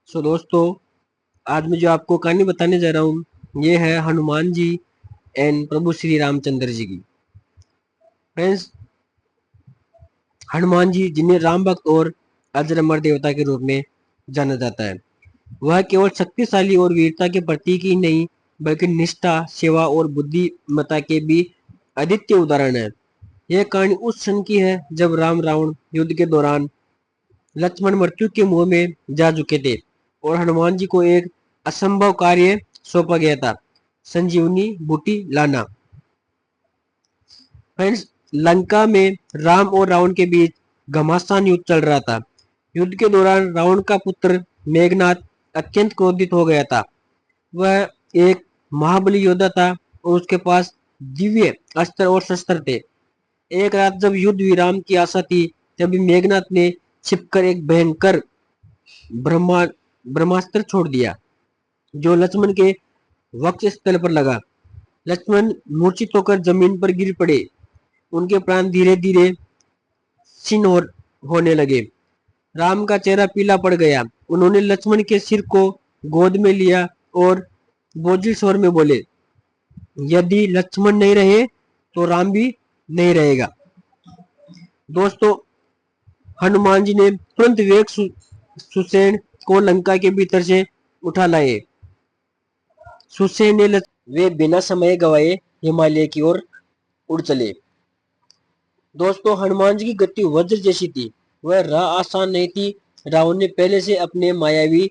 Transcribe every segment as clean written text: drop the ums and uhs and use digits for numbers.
दोस्तों, आज मैं जो आपको कहानी बताने जा रहा हूँ ये है हनुमान जी एंड प्रभु श्री रामचंद्र जी की। फ्रेंड्स, हनुमान जी जिन्हें राम भक्त और अजर अमर देवता के रूप में जाना जाता है, वह केवल शक्तिशाली और वीरता के प्रतीक ही नहीं बल्कि निष्ठा, सेवा और बुद्धिमत्ता के भी अद्वितीय उदाहरण है। यह कहानी उस क्षण की है जब राम रावण युद्ध के दौरान लक्ष्मण मृत्यु के मुंह में जा चुके थे और हनुमान जी को एक असंभव कार्य सौंपा गया था, संजीवनी बूटी लाना। फ्रेंड्स, लंका में राम और रावण के बीच घमासान युद्ध चल रहा था। युद्ध के दौरान रावण का पुत्र मेघनाथ अत्यंत क्रोधित हो गया था। वह एक महाबली योद्धा था और उसके पास दिव्य अस्त्र और शस्त्र थे। एक रात जब युद्ध विराम की आशा थी, तभी मेघनाथ ने छिपकर एक भयंकर ब्रह्मा ब्रह्मास्त्र छोड़ दिया, जो लक्ष्मण के वक्ष स्थल पर लगा। लक्ष्मण मूर्छित होकर जमीन पर गिर पड़े। उनके प्राण धीरे धीरे क्षीण होने लगे। राम का चेहरा पीला पड़ गया। उन्होंने लक्ष्मण के सिर को गोद में लिया और बोझिल स्वर में बोले, यदि लक्ष्मण नहीं रहे तो राम भी नहीं रहेगा। दोस्तों, हनुमान जी ने तुरंत वेग सुसैन को लंका के भीतर से उठा लाए। सुसैन ने वे बिना समय गवाए हिमालय की ओर उड़ चले। दोस्तों, हनुमान जी की गति वज्र जैसी थी। वह राह आसान नहीं थी। रावण ने पहले से अपने मायावी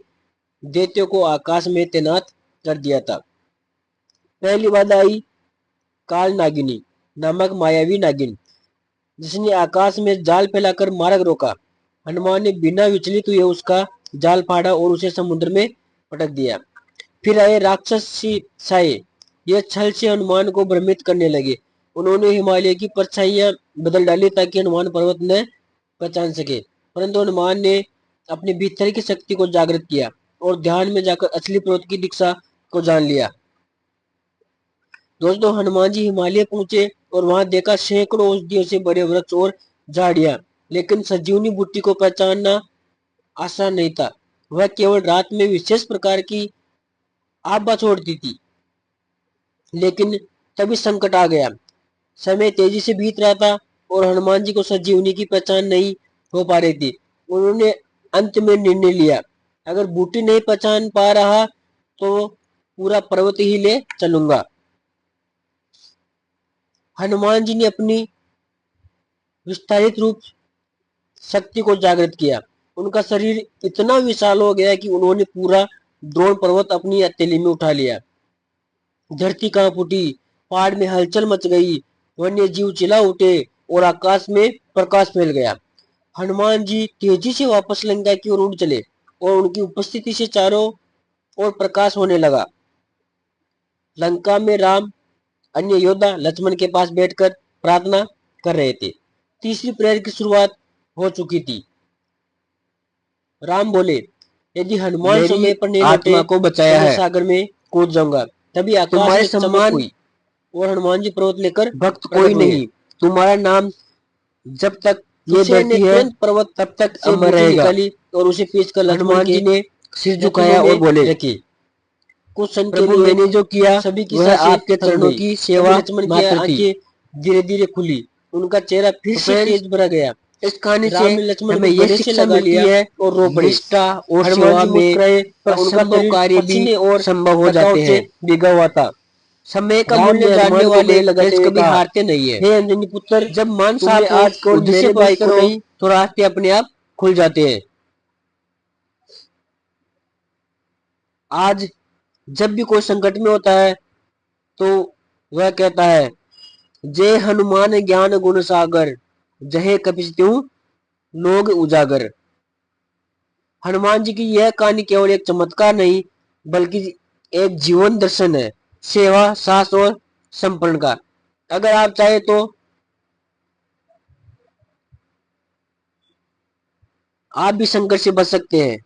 दैत्यों को आकाश में तैनात कर दिया था। पहली बात आई काल नागिनी नामक मायावी नागिन, जिसने आकाश में जाल फैलाकर मार्ग रोका। हनुमान ने बिना विचलित हुए उसका जाल फाड़ा और उसे समुद्र में पटक दिया। फिर आए राक्षसी साए। ये छल से हनुमान को भ्रमित करने लगे। उन्होंने हिमालय की परछाइयां बदल डाली ताकि हनुमान पर्वत न पहचान सके, परंतु हनुमान ने अपने भीतर की शक्ति को जागृत किया और ध्यान में जाकर असली पर्वत की दिशा को जान लिया। दोस्तों, हनुमान जी हिमालय पहुंचे और वहां देखा सैकड़ों औषधियों से भरे वृक्ष और झाड़ियां, लेकिन संजीवनी बूटी को पहचानना आसान नहीं था। वह केवल रात में विशेष प्रकार की आभा छोड़ती थी। लेकिन तभी संकट आ गया। समय तेजी से बीत रहा था और हनुमान जी को संजीवनी की पहचान नहीं हो पा रही थी। उन्होंने अंत में निर्णय लिया, अगर बूटी नहीं पहचान पा रहा तो पूरा पर्वत ही ले चलूंगा। हनुमान जी ने अपनी विस्तारित रूप शक्ति को जागृत किया। उनका शरीर इतना विशाल हो गया कि उन्होंने पूरा द्रोण पर्वत अपनी हथेली में उठा लिया। धरती कांप उठी, पहाड़ में हलचल मच गई, वन्य जीव चिल्ला उठे और आकाश में प्रकाश फैल गया। हनुमान जी तेजी से वापस लंका की ओर उड़ चले और उनकी उपस्थिति से चारों ओर प्रकाश होने लगा। लंका में राम अन्य योद्धा लक्ष्मण के पास बैठकर प्रार्थना कर रहे थे। तीसरी प्रहर की शुरुआत हो चुकी थी। राम बोले, यदि हनुमान समय पर नहीं लौटे को बचाया तो मैं सागर में कूद जाऊंगा। तभी आकाश में चमक हुई और हनुमान जी पर्वत लेकर भक्त कोई नहीं, तुम्हारा नाम जब तक ये धरती है पर्वत तब तक अमर रहेगा। निकाली और उसे पीछकर हनुमान जी ने सिर झुकाया और बोले, रखी कुछ क्षण के लिए मैंने जो किया सभी की वह आपके चरणों की सेवा लक्ष्मण की आंखें धीरे धीरे खुली। उनका चेहरा फिर से तेज भरा गया। इस कहानी से हमें यह शिक्षा मिलती है और रो पड़े निष्ठा और सेवा में असंभव कार्य भी और संभव हो जाते हैं। भीगा हुआ था। समय का मूल्य जानने वाले कभी हारते नहीं है। हे अंजनी पुत्र, जब मान साहब आज को उद्देश्य भाई को नहीं तो रास्ते अपने आप खुल जाते हैं। आज जब भी कोई संकट में होता है तो वह कहता है, जय हनुमान ज्ञान गुण सागर, जय कपि त्यों लोग उजागर। हनुमान जी की यह कहानी केवल एक चमत्कार नहीं बल्कि एक जीवन दर्शन है, सेवा, साहस और समर्पण का। अगर आप चाहे तो आप भी संकट से बच सकते हैं।